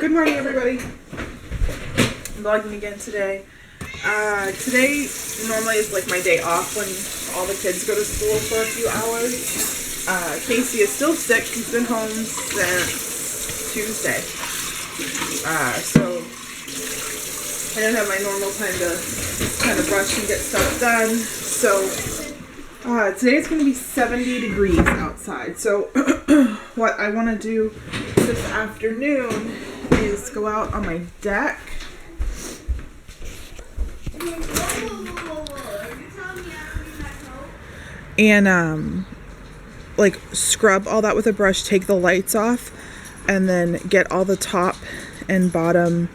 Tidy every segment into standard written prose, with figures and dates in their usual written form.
Good morning, everybody. I'm vlogging again today. Today normally is like my day off when all the kids go to school for a few hours. Casey is still sick. He's been home since Tuesday. So I don't have my normal time to kind of rush and get stuff done. So today it's going to be 70 degrees outside. So what I want to do this afternoon is go out on my deck and like scrub all that with a brush, take the lights off, and then get all the top and bottom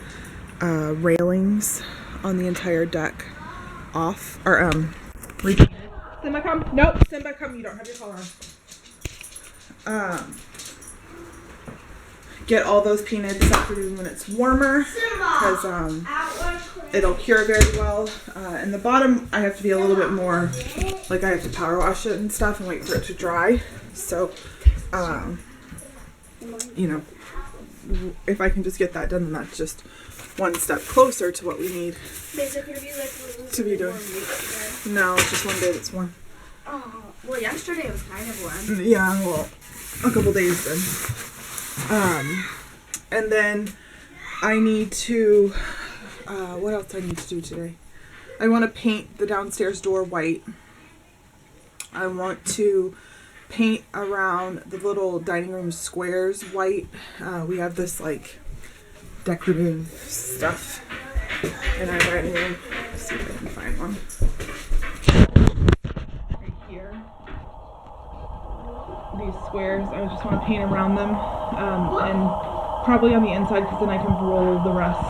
railings on the entire deck off, or repainted. Simba, come. Nope, Simba, come. You don't have your collar on. Get all those painted this afternoon when it's warmer, because it'll cure very well. And the bottom, I have to be a little bit more, like I have to power wash it and stuff and wait for it to dry. So, you know, if I can just get that done, then that's just one step closer to what we need to be doing. No, it's just one day that's warm. Oh, well, yesterday was kind of warm. Yeah, well, a couple days then. And then I need to, what else I need to do today? I want to paint the downstairs door white. I want to paint around the little dining room squares white. We have this like decorative stuff in our dining room. Let's see if I can find one. Right here. These squares, I just want to paint around them, and probably on the inside, because then I can roll the rest.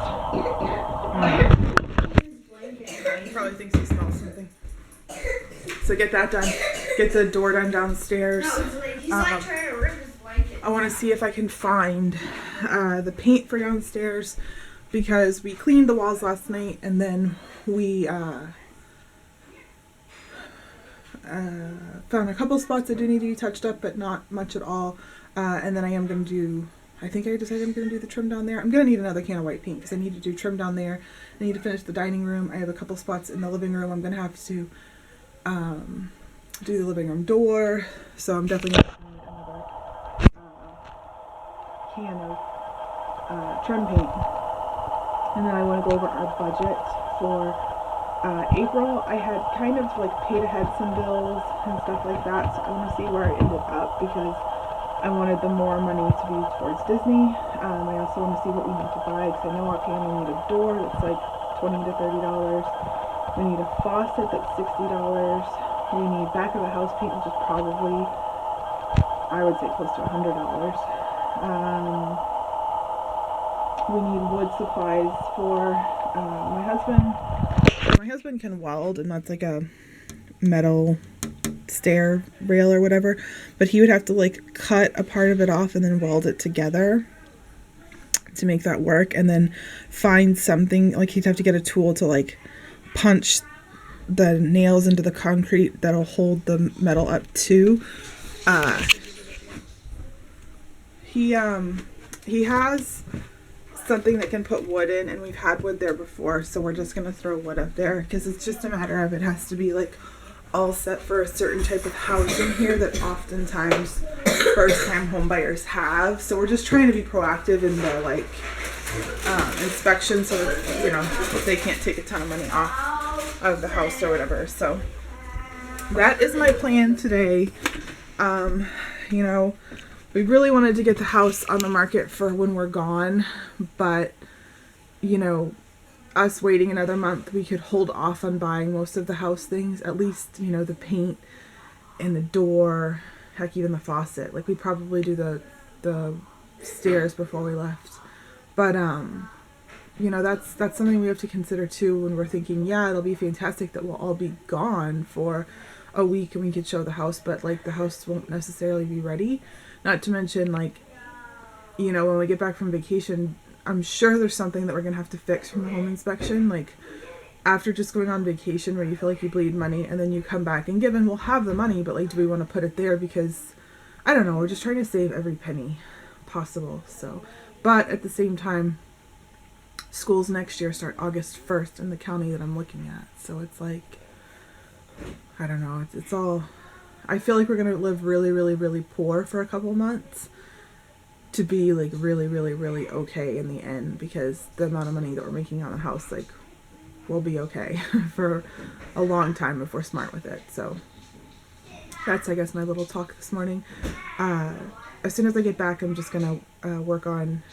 He probably thinks he smells something. So get that done. Get the door done downstairs. He's like trying to rip his blanket. I want to see if I can find the paint for downstairs, because we cleaned the walls last night, and then we found a couple spots that do need to be touched up, but not much at all. And then I am going to do, I think I decided I'm going to do the trim down there. I'm going to need another can of white paint because I need to do trim down there. I need to finish the dining room. I have a couple spots in the living room. I'm going to have to do the living room door. So I'm definitely going to need another can of trim paint. And then I want to go over our budget for April. I had kind of like paid ahead some bills and stuff like that, so I want to see where I ended up, because I wanted the more money to be towards Disney. I also want to see what we need to buy, because I know offhand we need a door that's like $20 to $30. We need a faucet that's $60. We need back of the house paint, which is probably, I would say, close to $100. We need wood supplies for my husband. My husband can weld, and that's like a metal stair rail or whatever, but he would have to like cut a part of it off and then weld it together to make that work, and then find something, like he'd have to get a tool to like punch the nails into the concrete that'll hold the metal up too. He has something that can put wood in, and we've had wood there before, so we're just gonna throw wood up there, because it's just a matter of, it has to be like all set for a certain type of housing here that oftentimes first time home buyers have. So we're just trying to be proactive in the like inspection, so that, you know, they can't take a ton of money off of the house or whatever. So that is my plan today. You know, we really wanted to get the house on the market for when we're gone, but, you know, us waiting another month, we could hold off on buying most of the house things, at least, you know, the paint and the door, heck, even the faucet. Like, we'd probably do the stairs before we left. But, you know, that's something we have to consider too when we're thinking, yeah, it'll be fantastic that we'll all be gone for a week and we could show the house, but, like, the house won't necessarily be ready. Not to mention, like, you know, when we get back from vacation, I'm sure there's something that we're going to have to fix from the home inspection. Like, after just going on vacation where you feel like you bleed money and then you come back, and given we'll have the money, but, like, do we want to put it there? Because, I don't know, we're just trying to save every penny possible. So But at the same time, schools next year start August 1st in the county that I'm looking at. So it's like, I don't know. It's all, I feel like we're going to live really, really, really poor for a couple months to be like really, really, really okay in the end, because the amount of money that we're making on the house, like, we'll be okay for a long time if we're smart with it. So that's, I guess, my little talk this morning. As soon as I get back, I'm just going to work on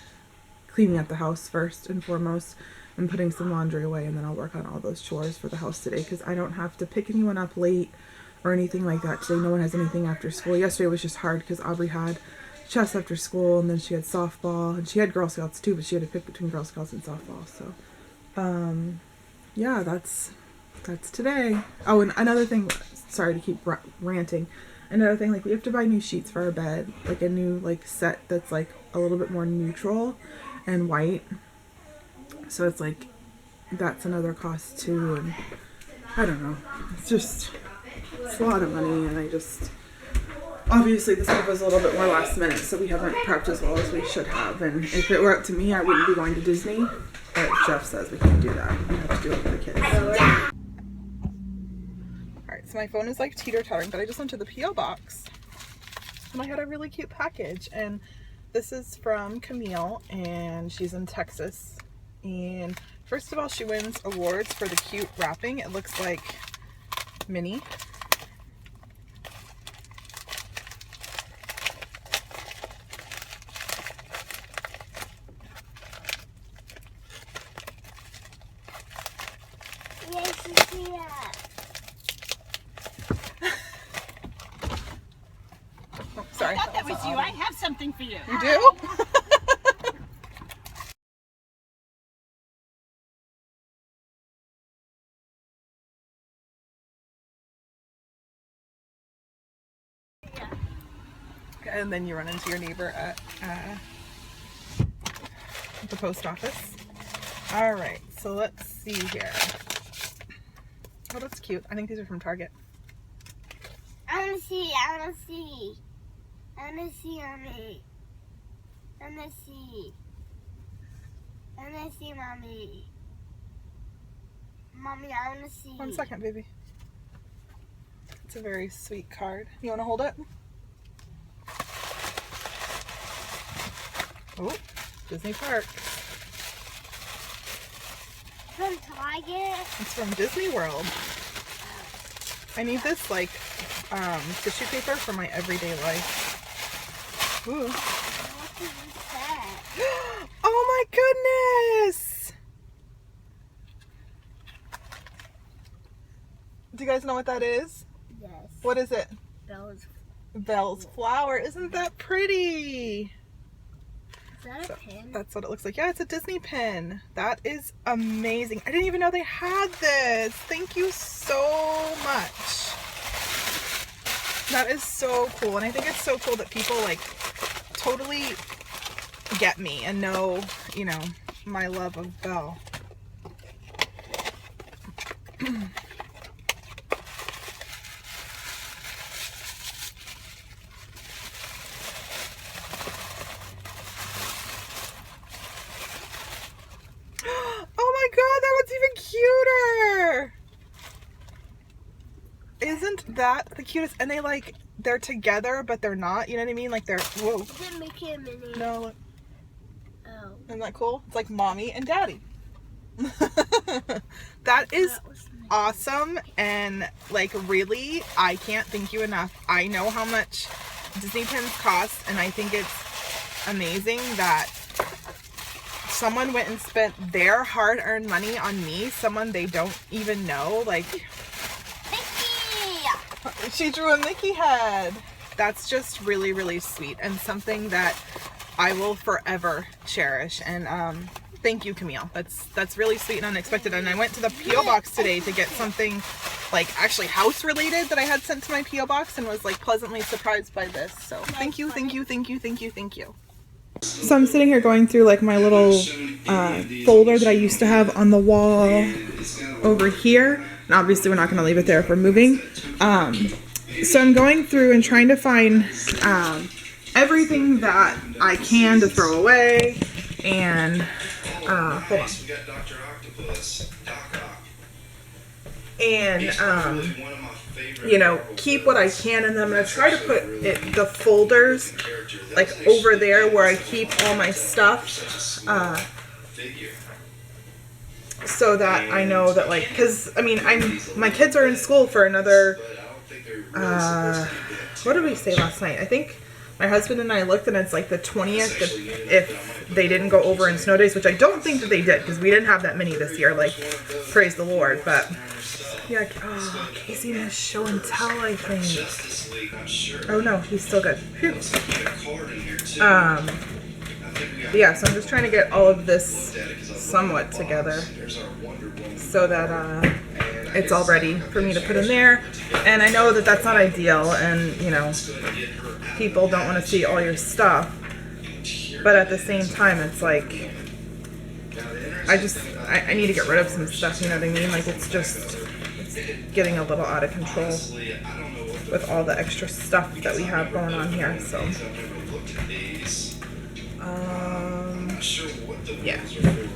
cleaning up the house first and foremost and putting some laundry away, and then I'll work on all those chores for the house today, because I don't have to pick anyone up late or anything like that today. No one has anything after school. Yesterday was just hard because Aubrey had chess after school, and then she had softball, and she had Girl Scouts too, but she had to pick between Girl Scouts and softball. So yeah, that's today. Oh, and another thing, sorry to keep ranting, another thing, like, we have to buy new sheets for our bed, like a new like set that's like a little bit more neutral and white. So it's like, that's another cost too, and I don't know, it's a lot of money, and I just, obviously this stuff was a little bit more last minute, so we haven't prepped as well as we should have, and if it were up to me, I wouldn't be going to Disney, but Jeff says we can't do that, we have to do it for the kids. Alright, so my phone is like teeter-tottering, but I just went to the P.O. box, and I had a really cute package, and this is from Camille, and she's in Texas. And first of all, she wins awards for the cute wrapping. It looks like Minnie. Yes, you see that. Oh, sorry. I thought that was you. I have something for you. You do? And then you run into your neighbor at the post office. All right, so let's see here. Oh, that's cute. I think these are from Target. I wanna see, I wanna see. I wanna see, Mommy. I wanna see. I wanna see, Mommy. Mommy, I wanna see. 1 second, baby. It's a very sweet card. You want to hold it? Oh, Disney Park. From Target? It's from DisneyWorld. I need this, like, tissue paper for my everyday life. Ooh. What is that? Oh my goodness! Do you guys know what that is? Yes. What is it? Belle's flower. Isn't that pretty? Is that a pin? That's what it looks like. Yeah, it's a Disney pin. That is amazing. I didn't even know they had this. Thank you so much. That is so cool. And I think it's so cool that people like totally get me and know, you know, my love of Belle. Isn't that the cutest? And they like, they're together, but they're not. You know what I mean? Like they're, whoa. Is it Mickey and Minnie? No, look. Oh. Isn't that cool? It's like mommy and daddy. That is awesome. And like, really, I can't thank you enough. I know how much Disney pins cost, and I think it's amazing that someone went and spent their hard-earned money on me, someone they don't even know. Like, she drew a Mickey head. That's just really, really sweet and something that I will forever cherish. And thank you, Camille. That's really sweet and unexpected. And I went to the P.O. box today to get something like actually house related that I had sent to my P.O. box, and was like pleasantly surprised by this. So thank you, thank you, thank you, thank you, thank you. So I'm sitting here going through like my little folder that I used to have on the wall over here. And obviously we're not going to leave it there if we're moving. So I'm going through and trying to find everything that I can to throw away, and hold on. We got Dr. Octopus, Doc Ock. And He's probably one of my favorite you know, Marvel keep what I villains. can in them. And I try to put the folders like over there where I keep all my stuff, Figure. so that I know that, like, because I mean, my kids are in school for another But I don't think they're really supposed to be that what did we say last night? I think my husband and I looked, and it's like the 20th if they didn't go over in snow days, which I don't think that they did, because we didn't have that many this year, like, praise the Lord. But yeah, oh, Casey missed show and tell, I think. Justice League, I'm sure. Oh no, he's still good. Phew. Got a card in here too. I think we got But yeah, so I'm just trying to get all of this Daddy, 'cause I love somewhat box. together There's our Wonder Woman. so that it's all ready for me to put in there. And I know that that's not ideal, and you know, people don't want to see all your stuff, but at the same time, it's like I need to get rid of some stuff, you know what I mean? Like, it's getting a little out of control with all the extra stuff that we have going on here. So yeah,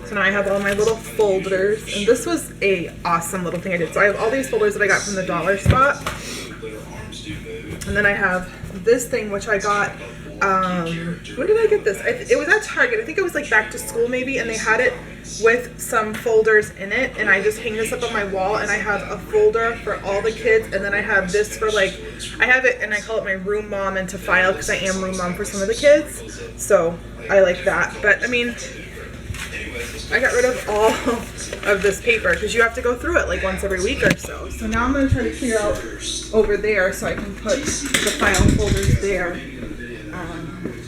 so now I have all my little folders, and this was a awesome little thing I did. So I have all these folders that I got from the dollar spot, and then I have this thing which I got, when did I get this? It was at Target. I think it was like back to school maybe, and they had it with some folders in it, and I just hang this up on my wall, and I have a folder for all the kids, and then I have this for, like, I have it, and I call it my room mom and to file, because I am room mom for some of the kids, so I like that. But I mean, I got rid of all of this paper because you have to go through it like once every week or so. So now I'm going to try to clear out over there so I can put the file folders there,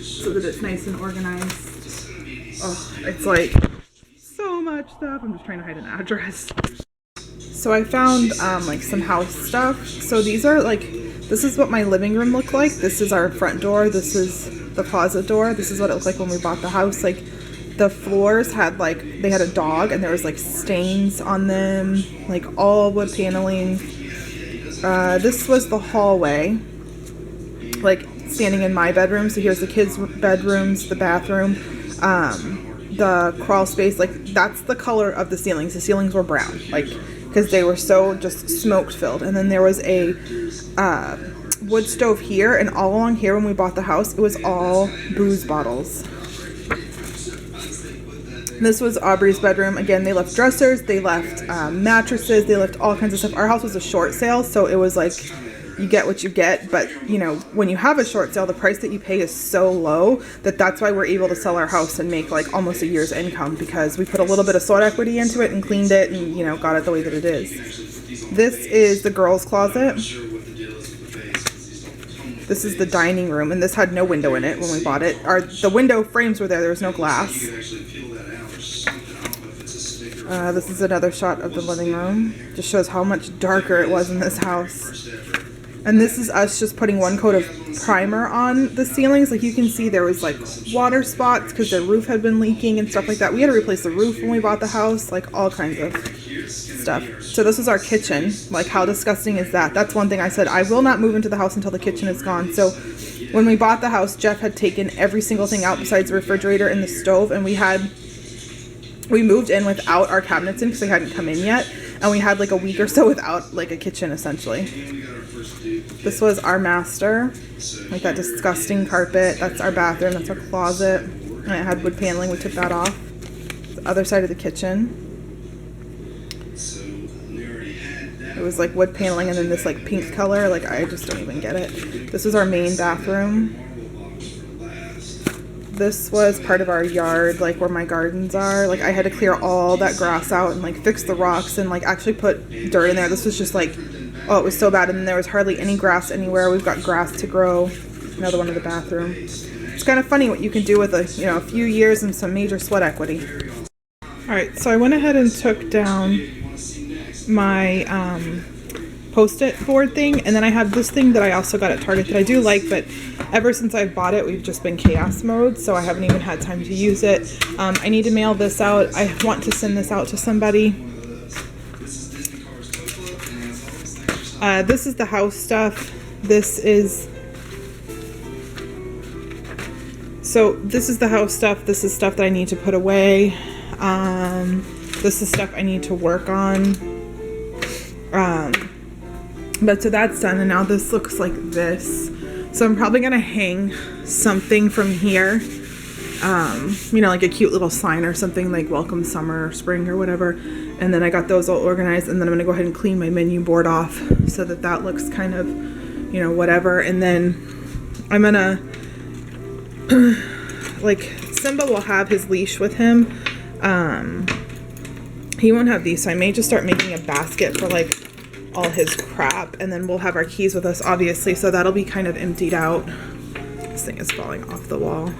so that it's nice and organized. Oh, it's like so much stuff. I'm just trying to hide an address. So I found like some house stuff. So these are like, this is what my living room looked like. This is our front door. This is the closet door. This is what it looked like when we bought the house. Like, the floors had, like, they had a dog, and there was like stains on them, like all wood paneling. This was the hallway, like standing in my bedroom. So here's the kids' bedrooms, the bathroom, the crawl space. Like, that's the color of the ceilings. The ceilings were brown, like, because they were so just smoke filled. And then there was a wood stove here, and all along here when we bought the house, it was all booze bottles. This was Aubrey's bedroom. Again, they left dressers, they left mattresses, they left all kinds of stuff. Our house was a short sale, so it was like, you get what you get. But, you know, when you have a short sale, the price that you pay is so low that that's why we're able to sell our house and make like almost a year's income, because we put a little bit of sweat equity into it and cleaned it and, you know, got it the way that it is. This is the girls' closet. This is the dining room, and this had no window in it when we bought it. The window frames were there was no glass. This is another shot of the living room. Just shows how much darker it was in this house. And this is us just putting one coat of primer on the ceilings. Like, you can see there was like water spots because the roof had been leaking and stuff like that. We had to replace the roof when we bought the house, like all kinds of stuff. So this is our kitchen. Like, how disgusting is that? That's one thing I said, I will not move into the house until the kitchen is gone. So when we bought the house, Jeff had taken every single thing out besides the refrigerator and the stove, and we moved in without our cabinets in because they hadn't come in yet, and we had like a week or so without like a kitchen essentially. This was our master, like that disgusting carpet. That's our bathroom. That's our closet, and it had wood paneling. We took that off. The other side of the kitchen, it was like wood paneling and then this like pink color. Like, I just don't even get it. This is our main bathroom. This was part of our yard, like where my gardens are. Like, I had to clear all that grass out and like fix the rocks and like actually put dirt in there. This was just like, oh, it was so bad. And then there was hardly any grass anywhere. We've got grass to grow. Another one in the bathroom. It's kind of funny what you can do with a few years and some major sweat equity. All right, so I went ahead and took down my post-it board thing, and then I have this thing that I also got at Target that I do like, but ever since I've bought it, we've just been chaos mode, so I haven't even had time to use it. I need to mail this out. I want to send this out to somebody. This is the house stuff. This is So this is the house stuff. This is stuff that I need to put away. This is stuff I need to work on. But so that's done, and now this looks like this. So I'm probably gonna hang something from here. You know, like a cute little sign or something, like welcome summer or spring or whatever. And then I got those all organized, and then I'm gonna go ahead and clean my menu board off so that that looks kind of, you know, whatever. And then I'm gonna like Simba will have his leash with him. He won't have these, so I may just start making a basket for like all his crap, and then we'll have our keys with us, obviously, so that'll be kind of emptied out. This thing is falling off the wall.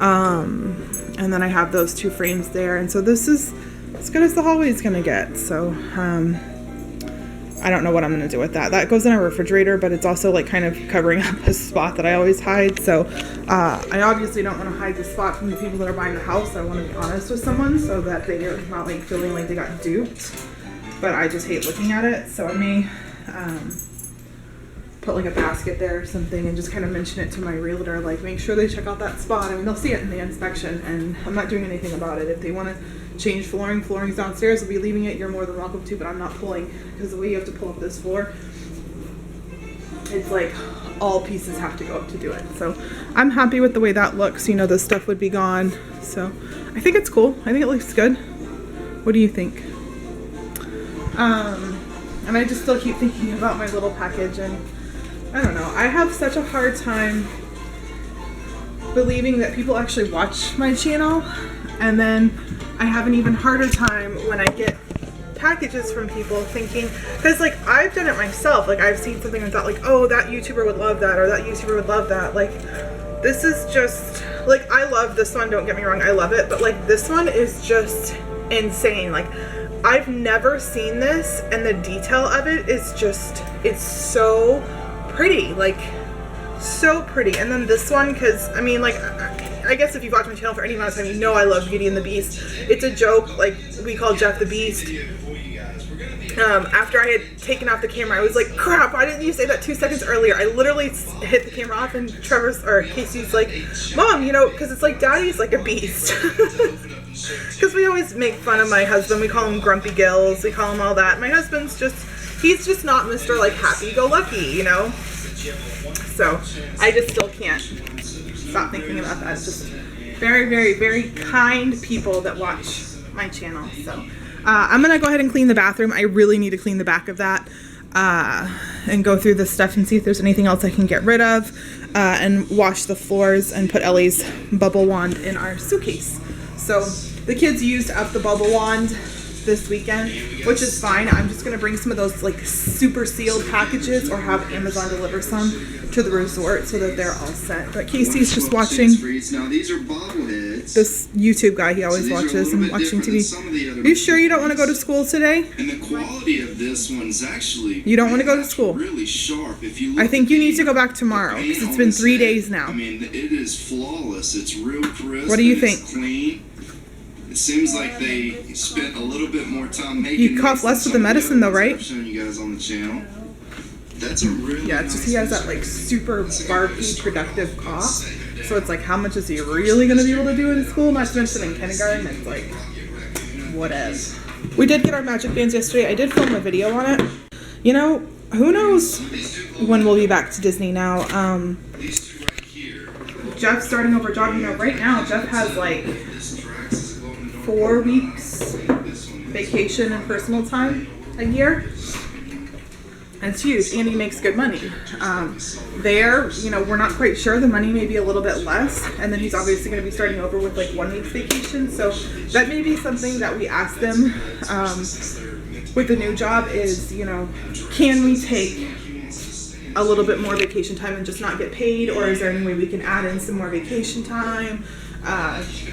And then I have those 2 frames there, and so this is as good as the hallway is gonna get. So I don't know what I'm gonna do with that. That goes in our refrigerator, but it's also like kind of covering up a spot that I always hide. So I obviously don't want to hide the spot from the people that are buying the house. I want to be honest with someone so that they're not like feeling like they got duped. But I just hate looking at it, so I may put like a basket there or something and just kind of mention it to my realtor, like make sure they check out that spot. I mean, they'll see it in the inspection, and I'm not doing anything about it. If they want to change floorings downstairs, I'll be leaving it. You're more than welcome to, but I'm not pulling, because the way you have to pull up this floor, it's like all pieces have to go up to do it. So I'm happy with the way that looks. You know, this stuff would be gone, so I think it's cool. I think it looks good. What do you think? And I just still keep thinking about my little package, and I don't know, I have such a hard time believing that people actually watch my channel, and then I have an even harder time when I get packages from people thinking, because like I've done it myself, like I've seen something and thought like, oh, that YouTuber would love that, or that YouTuber would love that. Like this is just like, I love this one, don't get me wrong, I love it, but like this one is just insane. Like I've never seen this, and the detail of it is just, it's so pretty, like so pretty. And then this one, because I mean, like I guess if you've watched my channel for any amount of time, you know I love Beauty and the Beast. It's a joke, like we call Jeff the Beast. After I had taken off the camera, I was like, crap, why didn't you say that 2 seconds earlier? I literally hit the camera off, and Casey's like, Mom, you know, because it's like Daddy's like a beast. Because we always make fun of my husband. We call him Grumpy Gills. We call him all that. My husband's just, he's just not Mr. like happy-go-lucky, you know? So I just still can't stop thinking about that. It's just very, very, very kind people that watch my channel. So I'm going to go ahead and clean the bathroom. I really need to clean the back of that and go through this stuff and see if there's anything else I can get rid of, and wash the floors and put Ellie's bubble wand in our suitcase. So the kids used up the bubble wand this weekend, which is fine. I'm just going to bring some of those like super sealed packages, or have Amazon deliver some to the resort so that they're all set. But Casey's just watching Now these are bobbleheads. this YouTube guy he always watches and watching TV. Are you sure you don't want to go to school today? And the quality of this one's actually, You don't want to go to school? really sharp. If you look I think at you the- need to go back tomorrow, the because paint it's on been this 3 head, days now. I mean, it is flawless. It's real crisp. What do you and it's think? Clean. It seems like they spent a little bit more time making. You cough these less than with the some of medicine though, other ones right? I've shown you guys on the channel. That's a really Yeah, it's just nice he has that like super barky, productive cough. So it's like, how much is he really going to be able to do in school? Not to mention in kindergarten, it's like, whatever. We did get our magic bands yesterday. I did film a video on it. You know, who knows when we'll be back to Disney now. These two right here. Jeff's starting over a job. You know, right now Jeff has like 4 weeks vacation and personal time a year. And it's huge, and he makes good money. There, you know, we're not quite sure. The money may be a little bit less, and then he's obviously going to be starting over with like 1 week's vacation. So that may be something that we ask them with the new job is, you know, can we take a little bit more vacation time and just not get paid, or is there any way we can add in some more vacation time?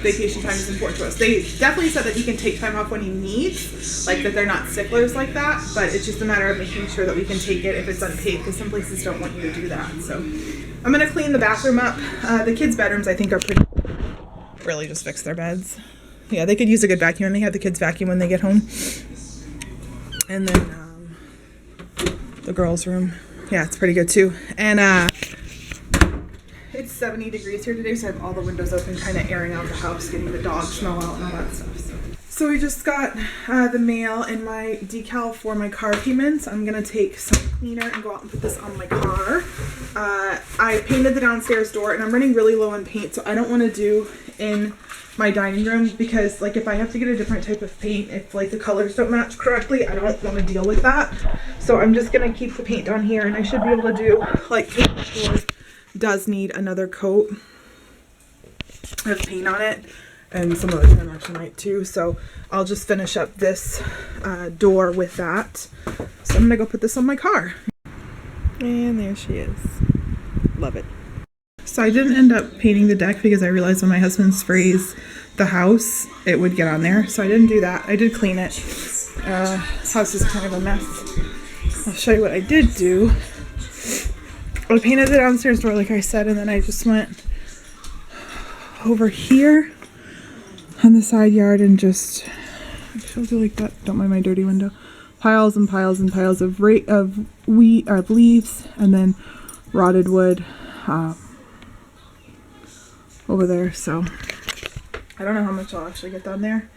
Vacation time is important to us. They definitely said that he can take time off when he needs, like that they're not sticklers like that, but it's just a matter of making sure that we can take it if it's unpaid, because some places don't want you to do that. So I'm going to clean the bathroom up. The kids' bedrooms I think are pretty, really just fix their beds. Yeah, they could use a good vacuum, and they have the kids vacuum when they get home. And then the girls' room, yeah, it's pretty good too. And it's 70 degrees here today, so I have all the windows open, kind of airing out the house, getting the dog smell out and all that stuff. So we just got the mail and my decal for my car payments. I'm gonna take some cleaner and go out and put this on my car. I painted the downstairs door and I'm running really low on paint, so I don't want to do in my dining room because like if I have to get a different type of paint, if like the colors don't match correctly, I don't want to deal with that. So I'm just gonna keep the paint down here, and I should be able to do like paint the door does need another coat of paint on it. And some of the trim actually might too. So I'll just finish up this door with that. So I'm gonna go put this on my car. And there she is. Love it. So I didn't end up painting the deck because I realized when my husband sprays the house, it would get on there. So I didn't do that. I did clean it. House is kind of a mess. I'll show you what I did do. I painted the downstairs door like I said, and then I just went over here on the side yard and just, I showed you like that, don't mind my dirty window, piles and piles and piles of leaves, and then rotted wood over there. So I don't know how much I'll actually get done there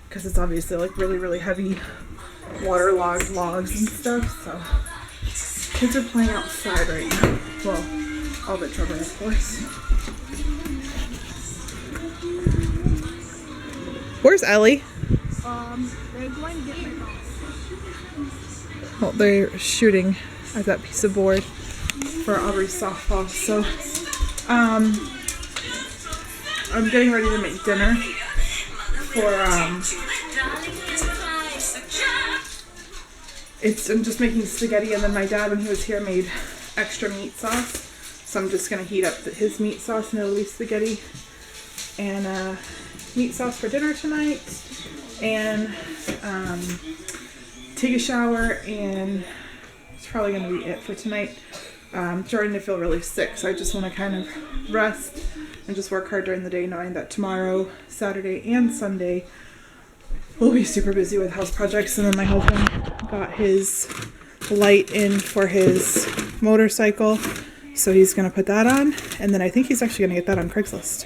because it's obviously like really heavy waterlogged logs and stuff. So kids are playing outside right now. Well, all the children of course. Where's Ellie? They're going to get my mom. Well, they're shooting at that piece of board for Aubrey's softball. So, I'm getting ready to make dinner for, I'm just making spaghetti, and then my dad, when he was here, made extra meat sauce. So I'm just going to heat up his meat sauce, and it'll be spaghetti and, meat sauce for dinner tonight, and take a shower, and it's probably going to be it for tonight. I'm starting to feel really sick, so I just want to kind of rest and just work hard during the day, knowing that tomorrow, Saturday and Sunday we'll be super busy with house projects. And then my husband got his light in for his motorcycle, so he's going to put that on, and then I think he's actually going to get that on Craigslist.